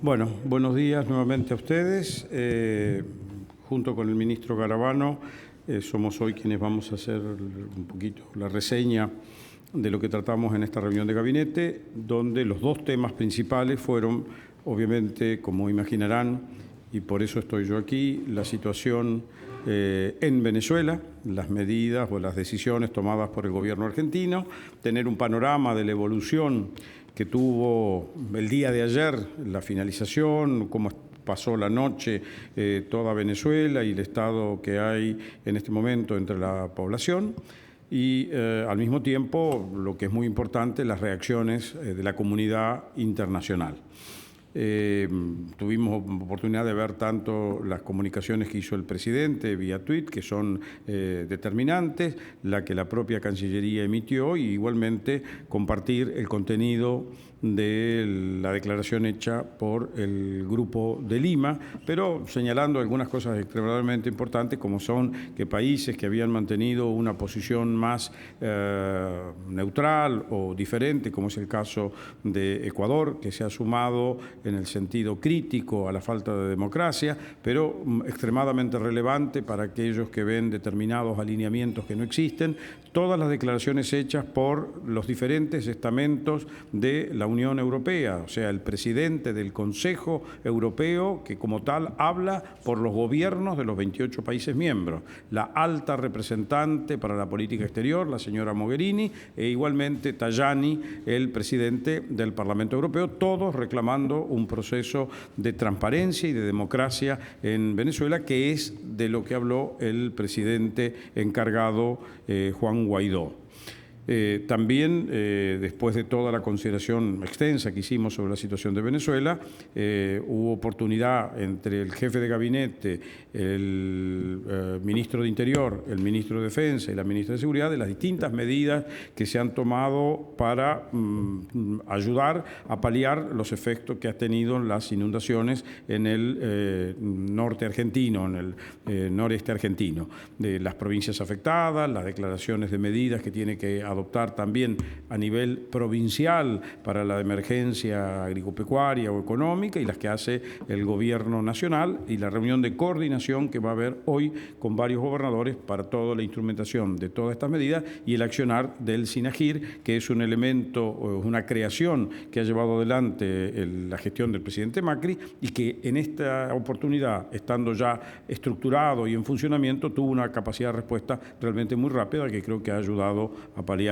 Bueno, buenos días nuevamente a ustedes. Junto con el ministro Garabano, somos hoy quienes vamos a hacer un poquito la reseña de lo que tratamos en esta reunión de gabinete, donde los dos temas principales fueron, obviamente, como imaginarán, y por eso estoy yo aquí, la situación en Venezuela, las medidas o las decisiones tomadas por el gobierno argentino, tener un panorama de la evolución que tuvo el día de ayer, la finalización, cómo pasó la noche toda Venezuela y el estado que hay en este momento entre la población. Y al mismo tiempo, lo que es muy importante, las reacciones de la comunidad internacional. Tuvimos oportunidad de ver tanto las comunicaciones que hizo el presidente vía tweet, que son determinantes, la que la propia Cancillería emitió, y igualmente compartir el contenido de la declaración hecha por el Grupo de Lima, pero señalando algunas cosas extremadamente importantes, como son que países que habían mantenido una posición más neutral o diferente, como es el caso de Ecuador, que se ha sumado en el sentido crítico a la falta de democracia, pero extremadamente relevante para aquellos que ven determinados alineamientos que no existen, todas las declaraciones hechas por los diferentes estamentos de la Unión Europea, o sea, el presidente del Consejo Europeo, que como tal habla por los gobiernos de los 28 países miembros, la alta representante para la política exterior, la señora Mogherini, e igualmente Tajani, el presidente del Parlamento Europeo, todos reclamando un proceso de transparencia y de democracia en Venezuela, que es de lo que habló el presidente encargado Juan Guaidó. También, después de toda la consideración extensa que hicimos sobre la situación de Venezuela, hubo oportunidad entre el jefe de gabinete, el ministro de Interior, el ministro de Defensa y la ministra de Seguridad de las distintas medidas que se han tomado para ayudar a paliar los efectos que ha tenido las inundaciones en el norte argentino, en el noreste argentino, de las provincias afectadas, las declaraciones de medidas que tiene que adoptar también a nivel provincial para la emergencia agropecuaria o económica, y las que hace el gobierno nacional, y la reunión de coordinación que va a haber hoy con varios gobernadores para toda la instrumentación de todas estas medidas y el accionar del SINAGIR, que es un elemento, una creación que ha llevado adelante la gestión del presidente Macri, y que en esta oportunidad, estando ya estructurado y en funcionamiento, tuvo una capacidad de respuesta realmente muy rápida, que creo que ha ayudado a paliar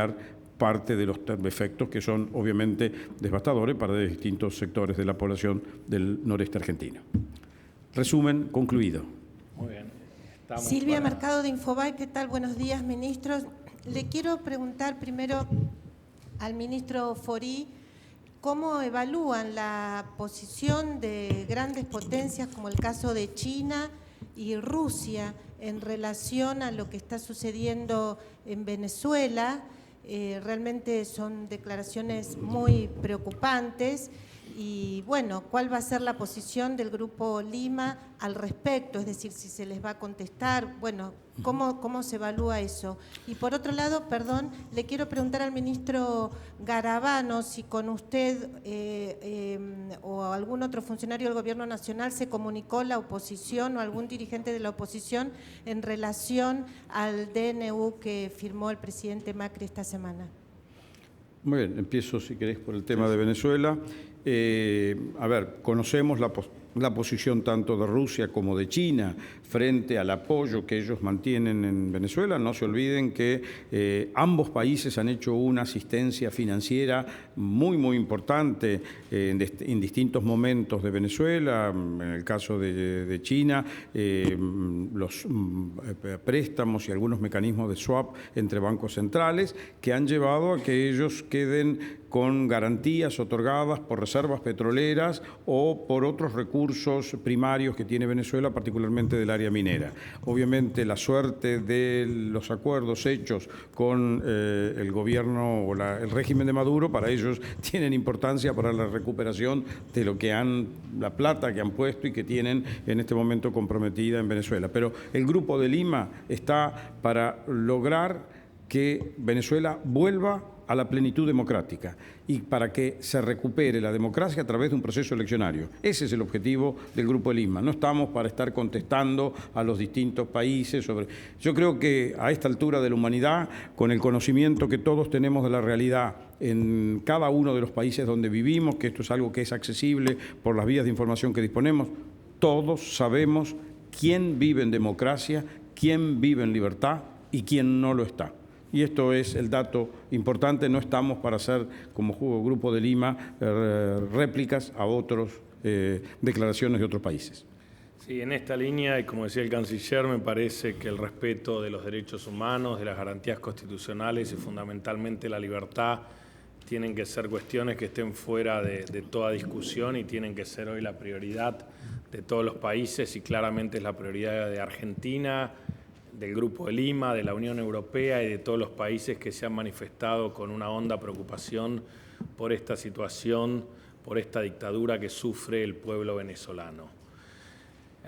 parte de los efectos que son obviamente devastadores para distintos sectores de la población del noreste argentino. Resumen concluido. Muy bien. Silvia Mercado de Infobae, ¿qué tal? Buenos días, ministros. Le quiero preguntar primero al ministro Forí cómo evalúan la posición de grandes potencias como el caso de China y Rusia en relación a lo que está sucediendo en Venezuela. Realmente son declaraciones muy preocupantes y, bueno, ¿cuál va a ser la posición del Grupo Lima al respecto? Es decir, si se les va a contestar, bueno, ¿cómo se evalúa eso? Y por otro lado, perdón, le quiero preguntar al ministro Garabano si con usted o algún otro funcionario del Gobierno Nacional se comunicó la oposición o algún dirigente de la oposición en relación al DNU que firmó el presidente Macri esta semana. Muy bien, empiezo, si querés, por el tema de Venezuela. A ver, conocemos la posición tanto de Rusia como de China frente al apoyo que ellos mantienen en Venezuela. No se olviden que ambos países han hecho una asistencia financiera muy, muy importante en distintos momentos de Venezuela. En el caso de China, los préstamos y algunos mecanismos de swap entre bancos centrales que han llevado a que ellos queden con garantías otorgadas por reservas petroleras o por otros recursos primarios que tiene Venezuela, particularmente del área minera. Obviamente la suerte de los acuerdos hechos con el gobierno o el régimen de Maduro, para ellos tienen importancia para la recuperación de lo que la plata que han puesto y que tienen en este momento comprometida en Venezuela. Pero el Grupo de Lima está para lograr que Venezuela vuelva a la plenitud democrática y para que se recupere la democracia a través de un proceso eleccionario. Ese es el objetivo del Grupo de Lima. No estamos para estar contestando a los distintos países sobre... Yo creo que a esta altura de la humanidad, con el conocimiento que todos tenemos de la realidad en cada uno de los países donde vivimos, que esto es algo que es accesible por las vías de información que disponemos, todos sabemos quién vive en democracia, quién vive en libertad y quién no lo está. Y esto es el dato importante, no estamos para hacer, como Grupo de Lima, réplicas a otras declaraciones de otros países. Sí, en esta línea, y como decía el canciller, me parece que el respeto de los derechos humanos, de las garantías constitucionales y fundamentalmente la libertad tienen que ser cuestiones que estén fuera de toda discusión y tienen que ser hoy la prioridad de todos los países y claramente es la prioridad de Argentina, del Grupo de Lima, de la Unión Europea y de todos los países que se han manifestado con una honda preocupación por esta situación, por esta dictadura que sufre el pueblo venezolano.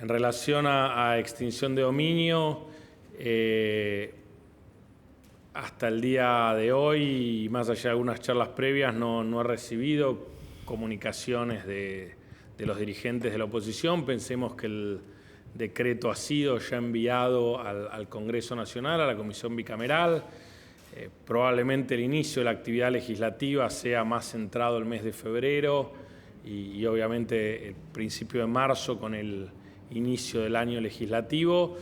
En relación a extinción de dominio, hasta el día de hoy, y más allá de algunas charlas previas, no he recibido comunicaciones de los dirigentes de la oposición. Pensemos que el decreto ha sido ya enviado al Congreso Nacional, a la Comisión Bicameral. Probablemente el inicio de la actividad legislativa sea más centrado el mes de febrero y obviamente el principio de marzo con el inicio del año legislativo.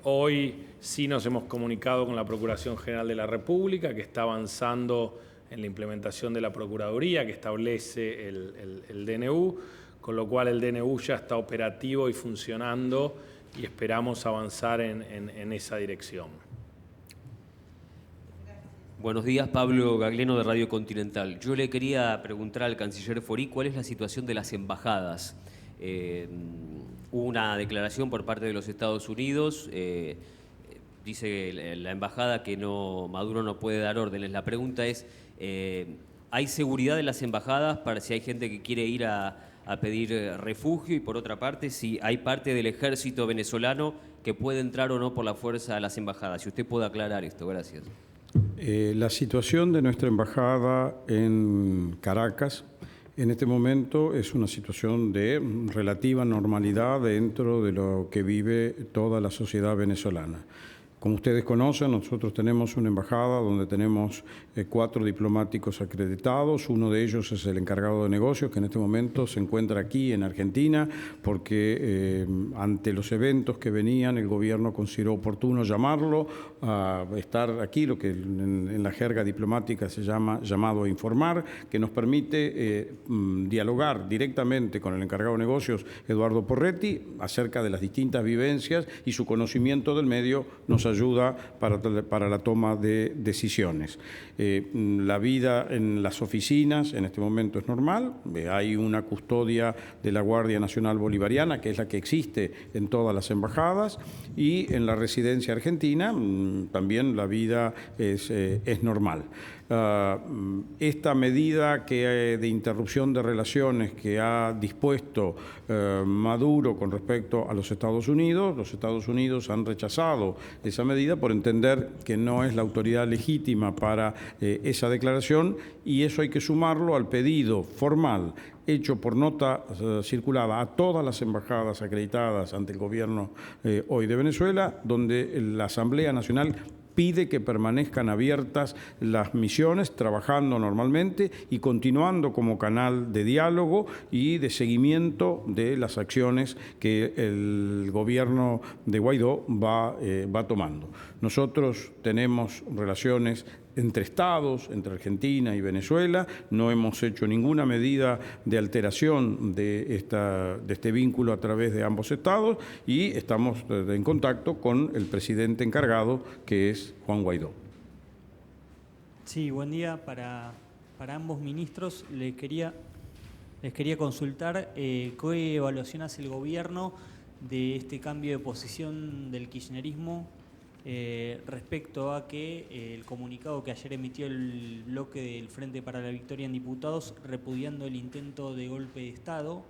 Hoy sí nos hemos comunicado con la Procuración General de la República, que está avanzando en la implementación de la Procuraduría, que establece el DNU, con lo cual el DNU ya está operativo y funcionando y esperamos avanzar en esa dirección. Buenos días, Pablo Gagleno de Radio Continental. Yo le quería preguntar al canciller Forí cuál es la situación de las embajadas. Hubo una declaración por parte de los Estados Unidos, dice la embajada que Maduro no puede dar órdenes. La pregunta es, ¿hay seguridad en las embajadas para si hay gente que quiere ir a pedir refugio? Y por otra parte, si hay parte del ejército venezolano que puede entrar o no por la fuerza a las embajadas. Si usted puede aclarar esto, gracias. La situación de nuestra embajada en Caracas en este momento es una situación de relativa normalidad dentro de lo que vive toda la sociedad venezolana. Como ustedes conocen, nosotros tenemos una embajada donde tenemos 4 diplomáticos acreditados. Uno de ellos es el encargado de negocios, que en este momento se encuentra aquí en Argentina, porque ante los eventos que venían, el gobierno consideró oportuno llamarlo a estar aquí, lo que en la jerga diplomática se llama llamado a informar, que nos permite dialogar directamente con el encargado de negocios, Eduardo Porretti, acerca de las distintas vivencias y su conocimiento del medio nos ayuda para la toma de decisiones. La vida en las oficinas en este momento es normal, hay una custodia de la Guardia Nacional Bolivariana, que es la que existe en todas las embajadas, y en la residencia argentina también la vida es normal. Esta medida de interrupción de relaciones que ha dispuesto Maduro con respecto a los Estados Unidos han rechazado esa medida por entender que no es la autoridad legítima para esa declaración, y eso hay que sumarlo al pedido formal hecho por nota circulada a todas las embajadas acreditadas ante el gobierno hoy de Venezuela, donde la Asamblea Nacional pide que permanezcan abiertas las misiones, trabajando normalmente y continuando como canal de diálogo y de seguimiento de las acciones que el gobierno de Guaidó va tomando. Nosotros tenemos relaciones entre estados, entre Argentina y Venezuela, no hemos hecho ninguna medida de alteración de este vínculo a través de ambos estados y estamos en contacto con el presidente encargado, que es Juan Guaidó. Sí, buen día para ambos ministros. Les quería consultar qué evaluación hace el gobierno de este cambio de posición del kirchnerismo respecto a que el comunicado que ayer emitió el bloque del Frente para la Victoria en Diputados, repudiando el intento de golpe de Estado,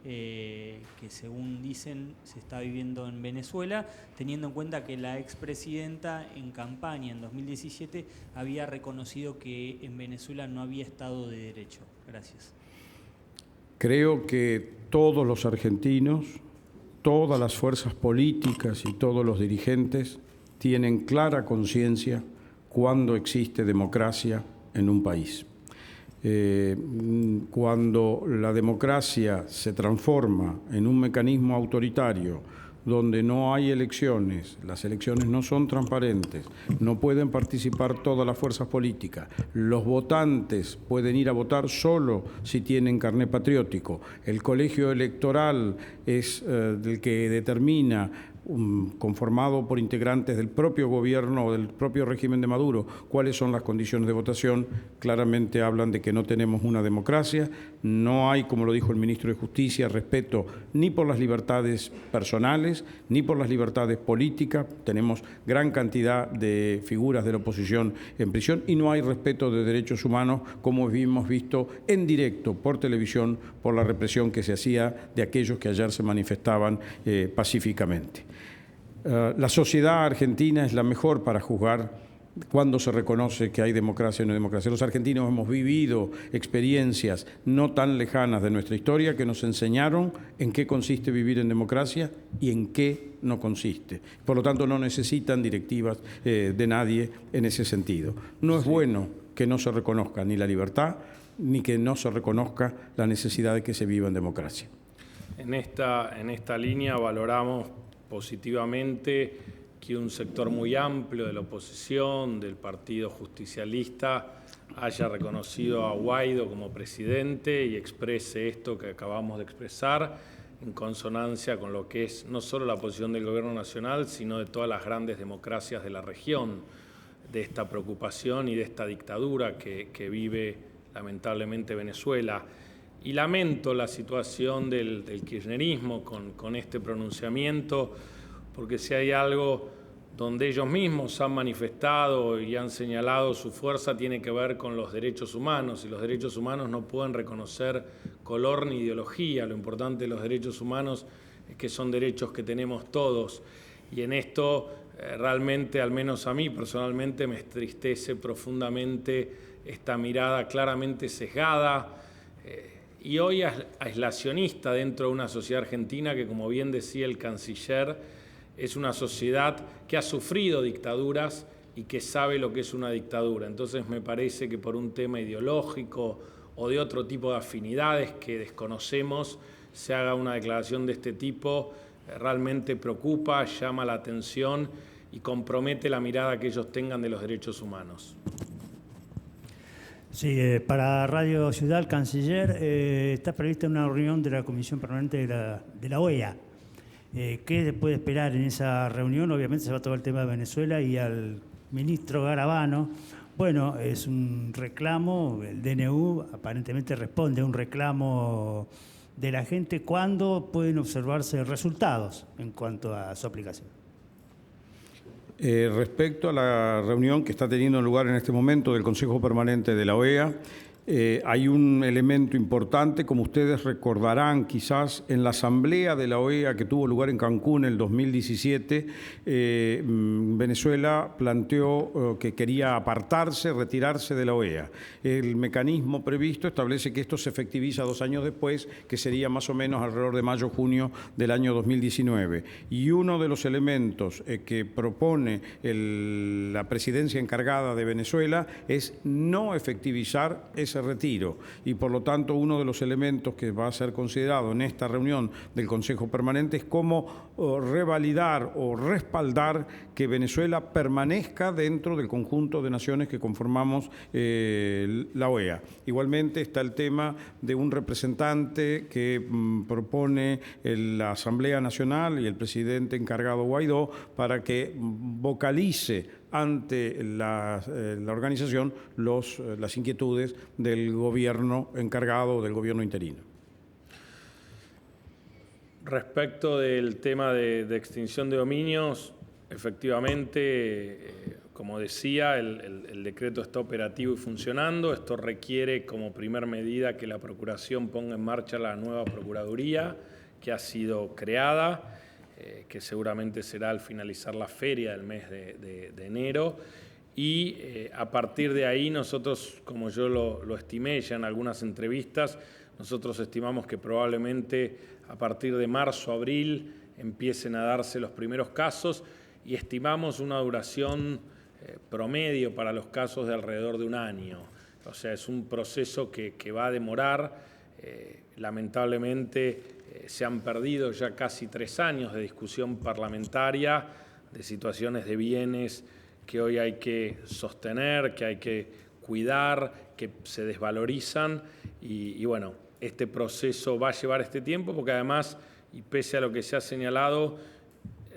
que según dicen se está viviendo en Venezuela, teniendo en cuenta que la expresidenta en campaña en 2017 había reconocido que en Venezuela no había Estado de Derecho. Gracias. Creo que todos los argentinos, todas las fuerzas políticas y todos los dirigentes tienen clara conciencia cuando existe democracia en un país. Cuando la democracia se transforma en un mecanismo autoritario donde no hay elecciones, las elecciones no son transparentes, no pueden participar todas las fuerzas políticas, los votantes pueden ir a votar solo si tienen carné patriótico, el colegio electoral es el que determina, conformado por integrantes del propio gobierno o del propio régimen de Maduro, cuáles son las condiciones de votación, claramente hablan de que no tenemos una democracia, no hay, como lo dijo el ministro de Justicia, respeto ni por las libertades personales, ni por las libertades políticas, tenemos gran cantidad de figuras de la oposición en prisión y no hay respeto de derechos humanos, como hemos visto en directo por televisión por la represión que se hacía de aquellos que ayer se manifestaban pacíficamente. La sociedad argentina es la mejor para juzgar cuando se reconoce que hay democracia o no democracia. Los argentinos hemos vivido experiencias no tan lejanas de nuestra historia que nos enseñaron en qué consiste vivir en democracia y en qué no consiste. Por lo tanto, no necesitan directivas de nadie en ese sentido. No es bueno que no se reconozca ni la libertad ni que no se reconozca la necesidad de que se viva en democracia. En esta línea valoramos positivamente que un sector muy amplio de la oposición, del Partido Justicialista, haya reconocido a Guaidó como presidente y exprese esto que acabamos de expresar en consonancia con lo que es no solo la posición del Gobierno Nacional, sino de todas las grandes democracias de la región, de esta preocupación y de esta dictadura que vive lamentablemente Venezuela. Y lamento la situación del kirchnerismo con este pronunciamiento, porque si hay algo donde ellos mismos han manifestado y han señalado su fuerza tiene que ver con los derechos humanos, y los derechos humanos no pueden reconocer color ni ideología. Lo importante de los derechos humanos es que son derechos que tenemos todos, y en esto realmente, al menos a mí personalmente, me entristece profundamente esta mirada claramente sesgada y hoy aislacionista dentro de una sociedad argentina que, como bien decía el canciller, es una sociedad que ha sufrido dictaduras y que sabe lo que es una dictadura. Entonces me parece que por un tema ideológico o de otro tipo de afinidades que desconocemos, se haga una declaración de este tipo, realmente preocupa, llama la atención y compromete la mirada que ellos tengan de los derechos humanos. Sí, para Radio Ciudad, el canciller, está prevista una reunión de la Comisión Permanente de la OEA. ¿Qué se puede esperar en esa reunión? Obviamente se va a tocar el tema de Venezuela y al ministro Garabano. Bueno, es un reclamo, el DNU aparentemente responde a un reclamo de la gente. ¿Cuándo pueden observarse resultados en cuanto a su aplicación? Respecto a la reunión que está teniendo lugar en este momento del Consejo Permanente de la OEA, hay un elemento importante, como ustedes recordarán quizás, en la asamblea de la OEA que tuvo lugar en Cancún en el 2017, Venezuela planteó que quería apartarse, retirarse de la OEA. El mecanismo previsto establece que esto se efectiviza 2 años después, que sería más o menos alrededor de mayo-junio del año 2019. Y uno de los elementos que propone la presidencia encargada de Venezuela es no efectivizar ese retiro, y por lo tanto uno de los elementos que va a ser considerado en esta reunión del Consejo Permanente es cómo revalidar o respaldar que Venezuela permanezca dentro del conjunto de naciones que conformamos la OEA. Igualmente está el tema de un representante que propone la Asamblea Nacional y el presidente encargado Guaidó para que vocalice ante la organización las inquietudes del gobierno encargado, del gobierno interino. Respecto del tema de extinción de dominios, Efectivamente, como decía, el decreto está operativo y funcionando. Esto requiere como primer medida que la Procuración ponga en marcha la nueva Procuraduría que ha sido creada, que seguramente será al finalizar la feria del mes de enero. Y a partir de ahí nosotros, como yo lo estimé ya en algunas entrevistas, nosotros estimamos que probablemente a partir de marzo, abril, empiecen a darse los primeros casos y estimamos una duración promedio para los casos de alrededor de 1 año. O sea, es un proceso que va a demorar. Lamentablemente se han perdido ya casi 3 años de discusión parlamentaria, de situaciones de bienes que hoy hay que sostener, que hay que cuidar, que se desvalorizan y bueno, este proceso va a llevar este tiempo porque además, y pese a lo que se ha señalado,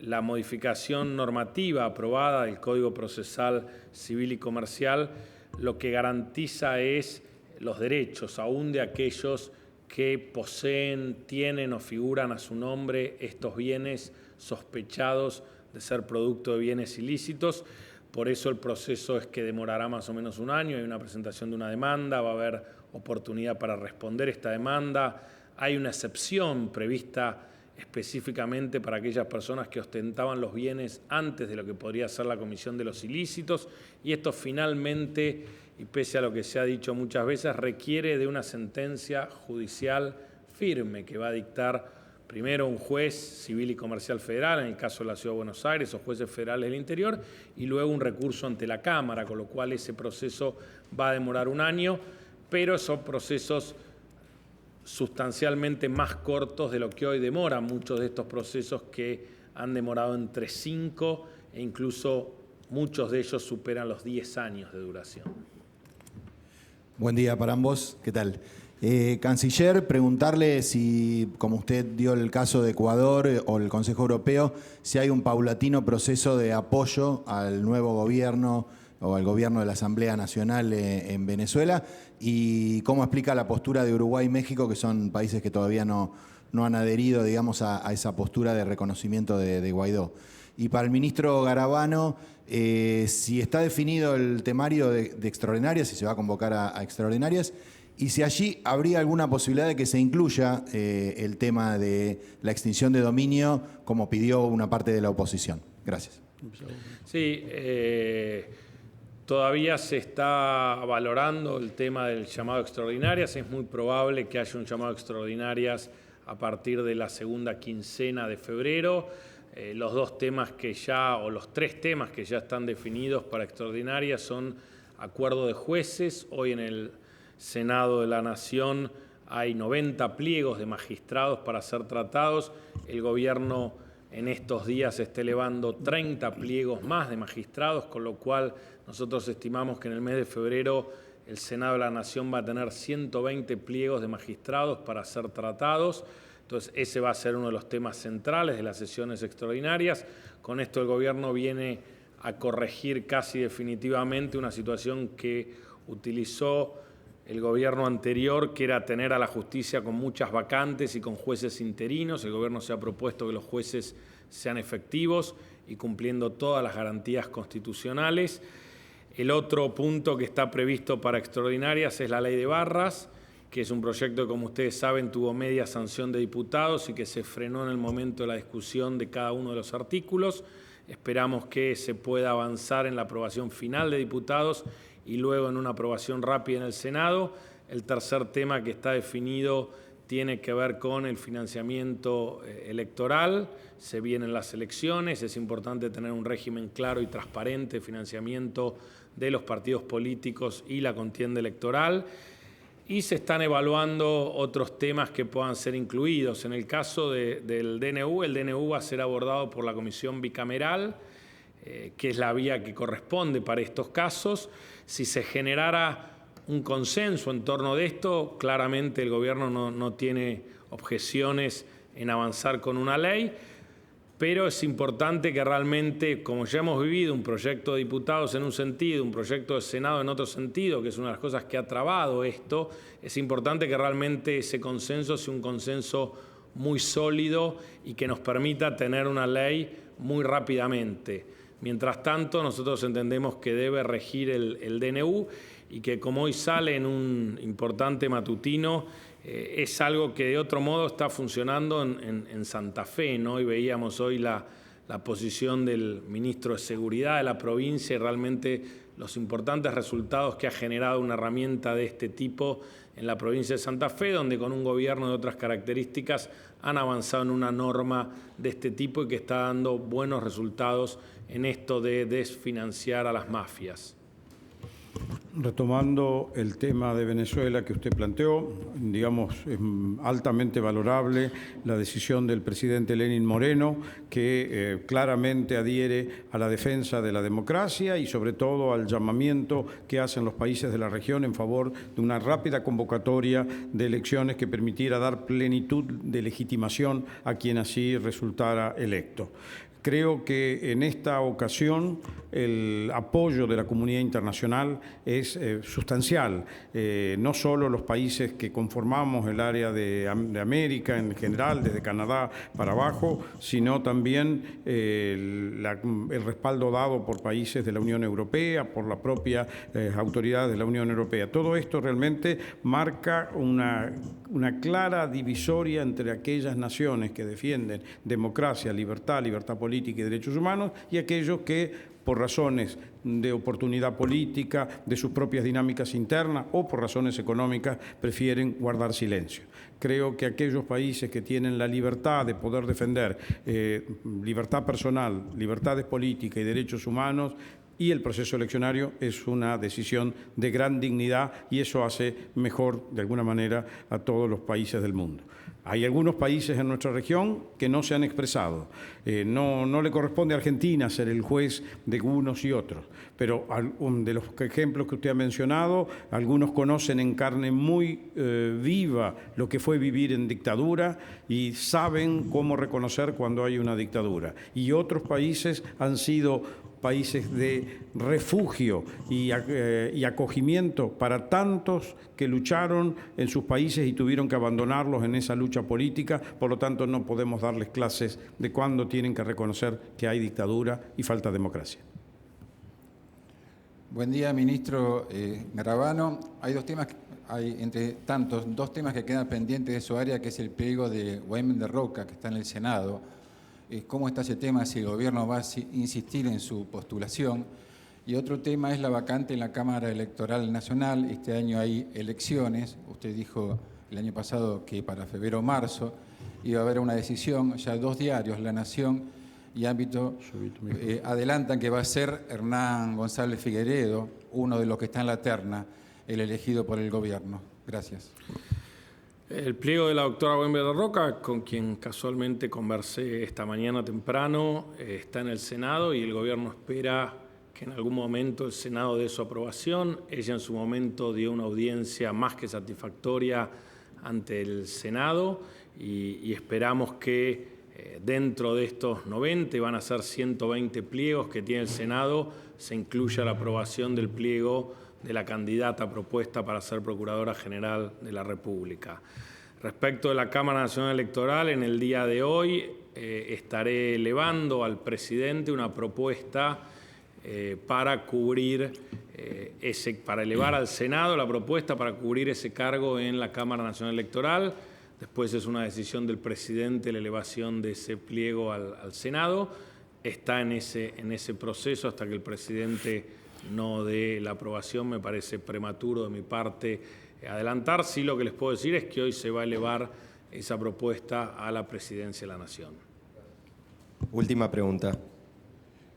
la modificación normativa aprobada del Código Procesal Civil y Comercial lo que garantiza es los derechos aún de aquellos que poseen, tienen o figuran a su nombre estos bienes sospechados de ser producto de bienes ilícitos. Por eso el proceso es que demorará más o menos 1 año, hay una presentación de una demanda, va a haber oportunidad para responder esta demanda, hay una excepción prevista específicamente para aquellas personas que ostentaban los bienes antes de lo que podría ser la comisión de los ilícitos y esto finalmente, y pese a lo que se ha dicho muchas veces, requiere de una sentencia judicial firme que va a dictar primero un juez civil y comercial federal, en el caso de la Ciudad de Buenos Aires o jueces federales del interior, y luego un recurso ante la Cámara, con lo cual ese proceso va a demorar 1 año, pero son procesos sustancialmente más cortos de lo que hoy demoran muchos de estos procesos que han demorado entre 5 e incluso muchos de ellos superan los 10 años de duración. Buen día para ambos, ¿qué tal? Canciller, preguntarle si, como usted dio el caso de Ecuador o el Consejo Europeo, si hay un paulatino proceso de apoyo al nuevo gobierno o al gobierno de la Asamblea Nacional en Venezuela y cómo explica la postura de Uruguay y México, que son países que todavía no han adherido, digamos, a esa postura de reconocimiento de Guaidó. Y para el ministro Garabano, si está definido el temario de extraordinarias, si se va a convocar a extraordinarias, y si allí habría alguna posibilidad de que se incluya el tema de la extinción de dominio, como pidió una parte de la oposición. Gracias. Sí, todavía se está valorando el tema del llamado extraordinarias. Es muy probable que haya un llamado extraordinarias a partir de la segunda quincena de febrero. Los 2 temas que ya, o los 3 temas que ya están definidos para extraordinarias son acuerdo de jueces. Hoy en el Senado de la Nación hay 90 pliegos de magistrados para ser tratados. El gobierno en estos días está elevando 30 pliegos más de magistrados, con lo cual nosotros estimamos que en el mes de febrero el Senado de la Nación va a tener 120 pliegos de magistrados para ser tratados. Entonces, ese va a ser uno de los temas centrales de las sesiones extraordinarias. Con esto el gobierno viene a corregir casi definitivamente una situación que utilizó el gobierno anterior, que era tener a la justicia con muchas vacantes y con jueces interinos. El gobierno se ha propuesto que los jueces sean efectivos y cumpliendo todas las garantías constitucionales. El otro punto que está previsto para extraordinarias es la ley de barras, que es un proyecto que, como ustedes saben, tuvo media sanción de diputados y que se frenó en el momento de la discusión de cada uno de los artículos. Esperamos que se pueda avanzar en la aprobación final de diputados y luego en una aprobación rápida en el Senado. El tercer tema que está definido tiene que ver con el financiamiento electoral. Se vienen las elecciones, es importante tener un régimen claro y transparente de financiamiento de los partidos políticos y la contienda electoral. Y se están evaluando otros temas que puedan ser incluidos. En el caso del DNU, el DNU va a ser abordado por la Comisión Bicameral, que es la vía que corresponde para estos casos. Si se generara un consenso en torno de esto, claramente el gobierno no tiene objeciones en avanzar con una ley, pero es importante que realmente, como ya hemos vivido un proyecto de diputados en un sentido, un proyecto de Senado en otro sentido, que es una de las cosas que ha trabado esto, es importante que realmente ese consenso sea un consenso muy sólido y que nos permita tener una ley muy rápidamente. Mientras tanto, nosotros entendemos que debe regir el DNU y que, como hoy sale en un importante matutino, es algo que de otro modo está funcionando en Santa Fe, ¿no? Y veíamos hoy la posición del ministro de Seguridad de la provincia y realmente los importantes resultados que ha generado una herramienta de este tipo en la provincia de Santa Fe, donde con un gobierno de otras características han avanzado en una norma de este tipo y que está dando buenos resultados en esto de desfinanciar a las mafias. Retomando el tema de Venezuela que usted planteó, digamos, es altamente valorable la decisión del presidente Lenín Moreno, que claramente adhiere a la defensa de la democracia y sobre todo al llamamiento que hacen los países de la región en favor de una rápida convocatoria de elecciones que permitiera dar plenitud de legitimación a quien así resultara electo. Creo que en esta ocasión el apoyo de la comunidad internacional es sustancial. No solo los países que conformamos el área de América en general, desde Canadá para abajo, sino también el respaldo dado por países de la Unión Europea, por la propia autoridad de la Unión Europea. Todo esto realmente marca una clara divisoria entre aquellas naciones que defienden democracia, libertad política y derechos humanos y aquellos que, por razones de oportunidad política, de sus propias dinámicas internas o por razones económicas, prefieren guardar silencio. Creo que aquellos países que tienen la libertad de poder defender libertad personal, libertades políticas y derechos humanos y el proceso eleccionario es una decisión de gran dignidad y eso hace mejor, de alguna manera, a todos los países del mundo. Hay algunos países en nuestra región que no se han expresado. No le corresponde a Argentina ser el juez de unos y otros, pero de los ejemplos que usted ha mencionado, algunos conocen en carne muy viva lo que fue vivir en dictadura y saben cómo reconocer cuando hay una dictadura. Y otros países han sido países de refugio y acogimiento para tantos que lucharon en sus países y tuvieron que abandonarlos en esa lucha política. Por lo tanto, no podemos darles clases de cuándo tienen que reconocer que hay dictadura y falta democracia. Buen día, ministro Garabano. Hay entre tantos, dos temas que quedan pendientes de su área, que es el pliego de Guaymán de Roca, que está en el Senado. ¿Cómo está ese tema? Si el gobierno va a insistir en su postulación. Y otro tema es la vacante en la Cámara Electoral Nacional. Este año hay elecciones. Usted dijo el año pasado que para febrero o marzo iba a haber una decisión. Ya dos diarios, La Nación y Ámbito, adelantan que va a ser Hernán González Figueredo, uno de los que está en la terna, el elegido por el gobierno. Gracias. El pliego de la doctora Guaymán de Roca, con quien casualmente conversé esta mañana temprano, está en el Senado y el gobierno espera que en algún momento el Senado dé su aprobación. Ella en su momento dio una audiencia más que satisfactoria ante el Senado y esperamos que dentro de estos 90, van a ser 120 pliegos que tiene el Senado, se incluya la aprobación del pliego de la candidata propuesta para ser Procuradora General de la República. Respecto de la Cámara Nacional Electoral, en el día de hoy estaré elevando al presidente una propuesta para elevar al Senado la propuesta para cubrir ese cargo en la Cámara Nacional Electoral. Después es una decisión del presidente la elevación de ese pliego al Senado. Está en ese proceso hasta que el presidente no dé la aprobación. Me parece prematuro de mi parte adelantar. Sí, lo que les puedo decir es que hoy se va a elevar esa propuesta a la Presidencia de la Nación. Última pregunta.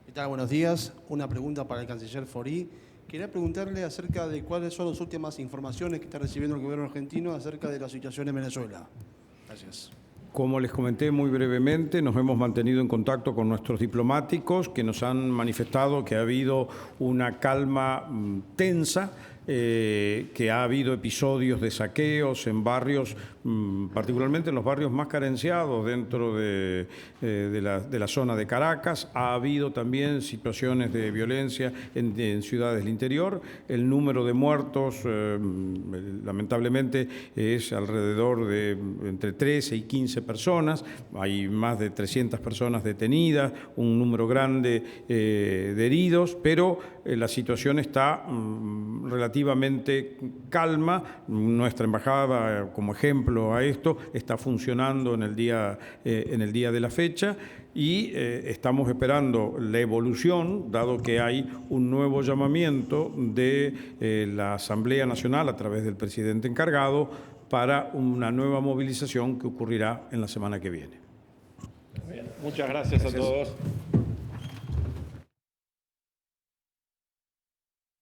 ¿Qué tal? Buenos días. Una pregunta para el canciller Faurí. Quería preguntarle acerca de cuáles son las últimas informaciones que está recibiendo el gobierno argentino acerca de la situación en Venezuela. Gracias. Como les comenté muy brevemente, nos hemos mantenido en contacto con nuestros diplomáticos que nos han manifestado que ha habido una calma tensa que ha habido episodios de saqueos en barrios, particularmente en los barrios más carenciados dentro de la zona de Caracas. Ha habido también situaciones de violencia en ciudades del interior. El número de muertos, lamentablemente, es alrededor de entre 13 y 15 personas. Hay más de 300 personas detenidas, un número grande de heridos, pero la situación está relativamente calma. Nuestra embajada, como ejemplo a esto, está funcionando en el día de la fecha y estamos esperando la evolución, dado que hay un nuevo llamamiento de la Asamblea Nacional a través del presidente encargado para una nueva movilización que ocurrirá en la semana que viene. Bien, muchas gracias a todos.